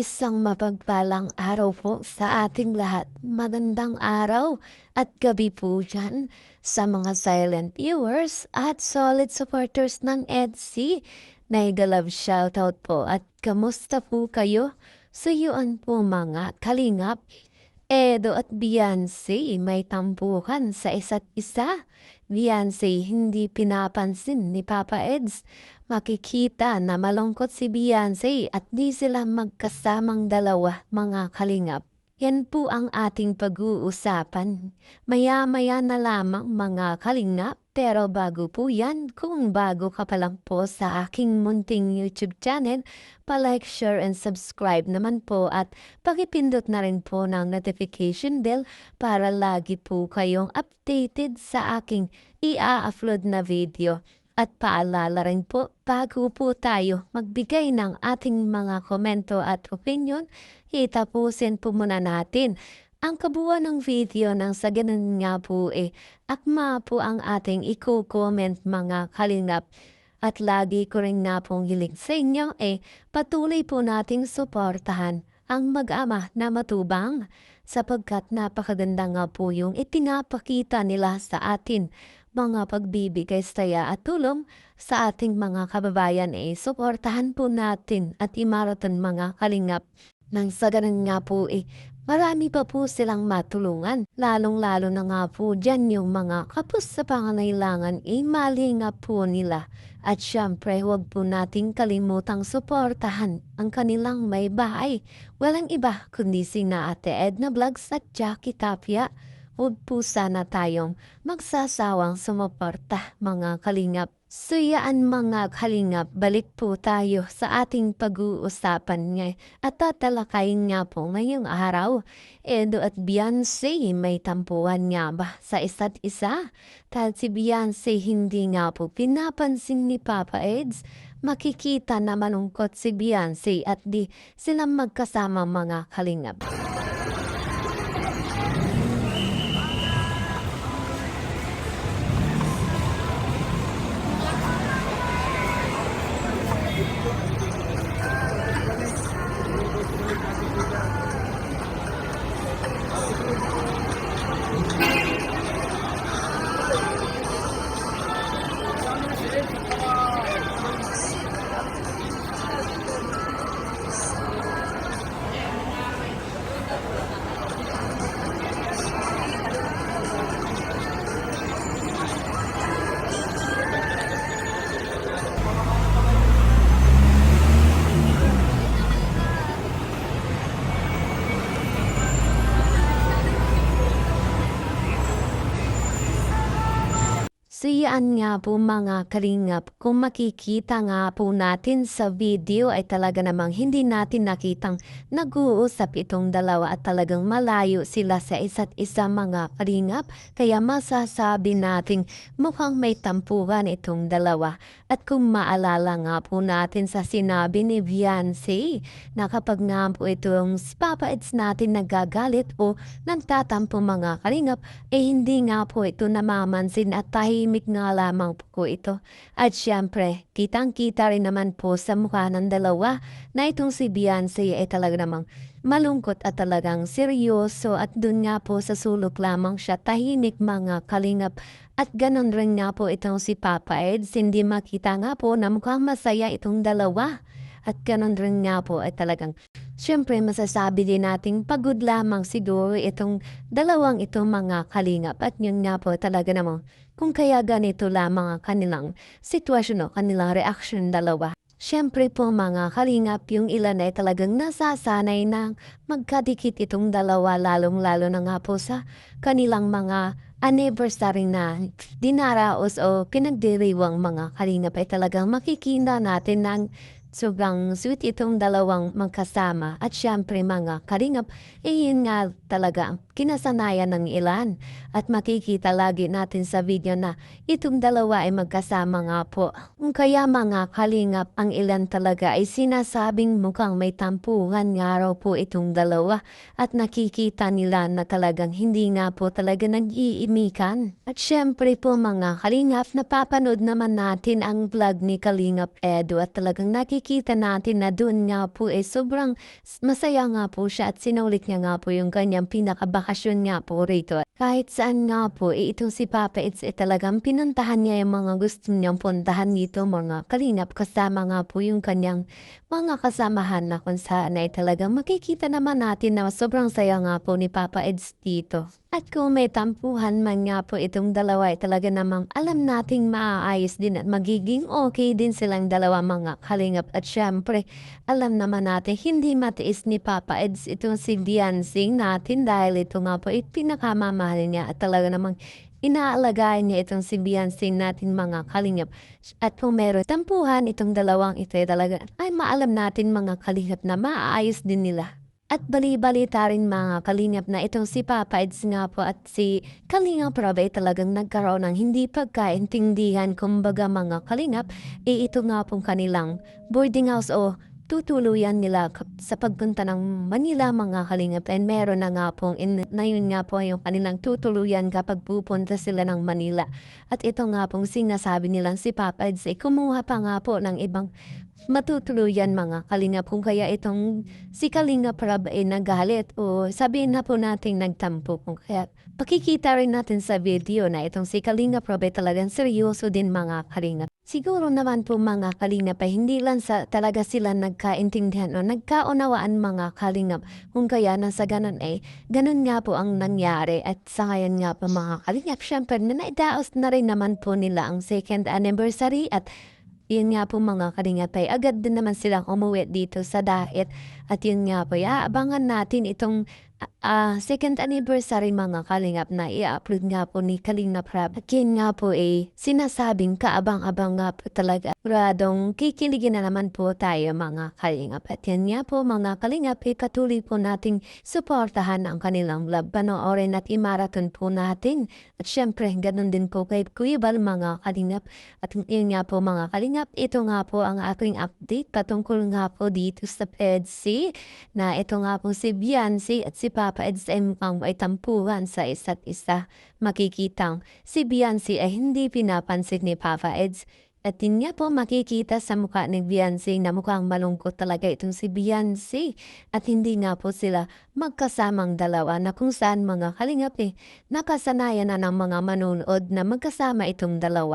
Isang mapagpalang araw po sa ating lahat. Magandang araw at gabi po dyan sa mga silent viewers at solid supporters ng EDC. Mega love shoutout po at kamusta po kayo? Suyuan po mga kalingap. Edo at Beyonce may tampuhan sa isa't isa. Beyonce hindi pinapansin ni Papa Eds. Makikita na malungkot si Beyonce at di sila magkasamang dalawa mga kalingap. Yan po ang ating pag-uusapan. Maya-maya na lamang mga kalingap. Pero bago po yan, kung bago ka pa lang po sa aking munting YouTube channel, pa-like, share, and subscribe naman po at pakipindot na rin po ng notification bell para lagi po kayong updated sa aking i-upload na video. At paalala rin po, bago po tayo magbigay ng ating mga komento at opinion, itapusin po muna natin ang kabuuan ng video nang sa ganun nga po akma po ang ating i-comment mga kalingap. At lagi ko rin nga pong hiling sa inyo patuloy po nating suportahan ang mag-ama na matubang sapagkat napakaganda nga po yung ipinapakita nila sa atin mga pagbibigay saya at tulong sa ating mga kababayan suportahan po natin at imaraton mga kalingap. Nang sa ganun nga po marami pa po silang matulungan. Lalong-lalo na nga po dyan yung mga kapos sa pangangailangan mali nga po nila. At syempre huwag po nating kalimutang suportahan ang kanilang may bahay. Walang iba kundi sina Ate Edna Vlogs at Jackie Tapia. Huwag po sana tayong magsasawang sumuporta mga kalingap. Suyaan mga kalingap, balik po tayo sa ating pag-uusapan ngayon at tatalakayin nga po ngayong araw. Edo at Beyonce may tampuhan nga ba sa isa't isa? Dahil si Beyonce hindi nga po pinapansin ni Papa Eds. Makikita na malungkot si Beyonce at di silang magkasama mga kalingap. Siyaan nga po mga kalingap, kung makikita nga po natin sa video ay talaga namang hindi natin nakitang nag-uusap itong dalawa at talagang malayo sila sa isa't isa mga kalingap. Kaya masasabi nating mukhang may tampuhan itong dalawa. At kung maalala nga po natin sa sinabi ni Beyonce na kapag nga po itong si Papa Eds natin nagagalit o nagtatampo mga kalingap, hindi nga po ito namamansin at tahimik nga lamang po ito. At syempre, kitang-kita rin naman po sa mukha ng dalawa na itong si Beyonce ay talaga namang malungkot at talagang seryoso at dun nga po sa sulok lamang siya tahimik mga kalingap. At ganon rin nga po itong si Papa Eds, hindi makita nga po na mukhang masaya itong dalawa. At ganon rin nga po ay talagang syempre masasabi din nating pagod lamang siguro itong dalawang ito mga kalingap. At yun nga po talaga namang kung kaya ganito lamang ang kanilang sitwasyon o kanilang reaction dalawa. Syempre po mga kalingap, yung ilan ay talagang nasasanay na magkadikit itong dalawa lalong-lalo na nga po sa kanilang mga anniversary na dinaraos o pinagdiriwang mga kalingap ay talagang makikita natin ng sobrang sweet itong dalawang magkasama at syempre mga kalingap, yun nga talaga ang kinasanayan ng ilan. At makikita lagi natin sa video na itong dalawa ay magkasama nga po. Kaya mga kalingap, ang ilan talaga ay sinasabing mukhang may tampuhan nga raw po itong dalawa. At nakikita nila na talagang hindi nga po talaga nag-iimikan. At syempre po mga kalingap, napapanood naman natin ang vlog ni Kalingap Edo at talagang nakikita makikita natin na doon nga po sobrang masaya nga po siya at sinulit niya nga po yung kanyang pinakabakasyon nga po rito. Kahit saan nga po, itong si Papa Eds talagang pinuntahan niya yung mga gusto niyang puntahan dito mga kalingap kasama nga po yung kanyang mga kasamahan na kung saan ay talagang makikita naman natin na sobrang saya nga po ni Papa Eds dito. At kung may tampuhan man nga po itong dalawa ay talaga namang alam nating maaayos din at magiging okay din silang dalawa mga kalingap. At syempre, alam naman natin hindi matiis ni Papa Eds itong si Biansing natin dahil ito nga po pinakamamahal niya at talaga namang inaalagaan niya itong si Biansing natin mga kalingap. At kung meron tampuhan itong dalawang ito talaga ay maalam natin mga kalingap na maaayos din nila. At bali-balita rin mga kalingap na itong si Papa Eds nga po at si Kalingap Rob ay talagang nagkaroon ng hindi pagkaintindihan kumbaga mga kalingap. Ito nga pong kanilang boarding house o tutuluyan nila sa pagpunta ng Manila mga kalingap. And meron na nga pong na yun nga po yung kanilang tutuluyan kapag pupunta sila ng Manila. At ito nga pong sinasabi nilang si Papa Eds ay kumuha pa nga po ng ibang matutuluyan mga kalingap kung kaya itong si Kalingap Rob ay nagalit o sabihin na po natin nagtampo kung kaya pakikita rin natin sa video na itong si Kalingap Rob ay talagang seryoso din mga kalingap. Siguro naman po mga kalingap ay hindi lang sa talaga sila nagkaintindihan o nagkaunawaan mga kalingap kung kaya na sa ganun ganun nga po ang nangyari at sa ngayon nga po mga kalingap syempre na naidaos na rin naman po nila ang second anniversary at yun nga po mga kalingap ay agad din naman silang umuwi dito sa Daet at yun nga po aabangan natin itong second anniversary mga kalingap na i-upload nga po ni Kalingap Rob. At yun nga po sinasabing kaabang-abang nga po talaga. Radong kikiligin na naman po tayo mga kalingap. At yan nga po mga kalingap patuloy po nating suportahan ang kanilang love. Panoorin at i-marathon po natin. At syempre ganun din po kay Kuya Bal mga kalingap. At yun nga po mga kalingap, ito nga po ang aking update patungkol nga po dito sa PEDC na ito nga po si Biancy at si Papa Eds ay mukhang may tampuhan sa isa't isa. Makikitang si Biancy ay hindi pinapansin ni Papa Eds. At yun nga po makikita sa mukha ni Biancy na mukhang malungkot talaga itong si Biancy. At hindi nga po sila magkasamang dalawa na kung saan mga kalingap nakasanayan na ng mga manunood na magkasama itong dalawa.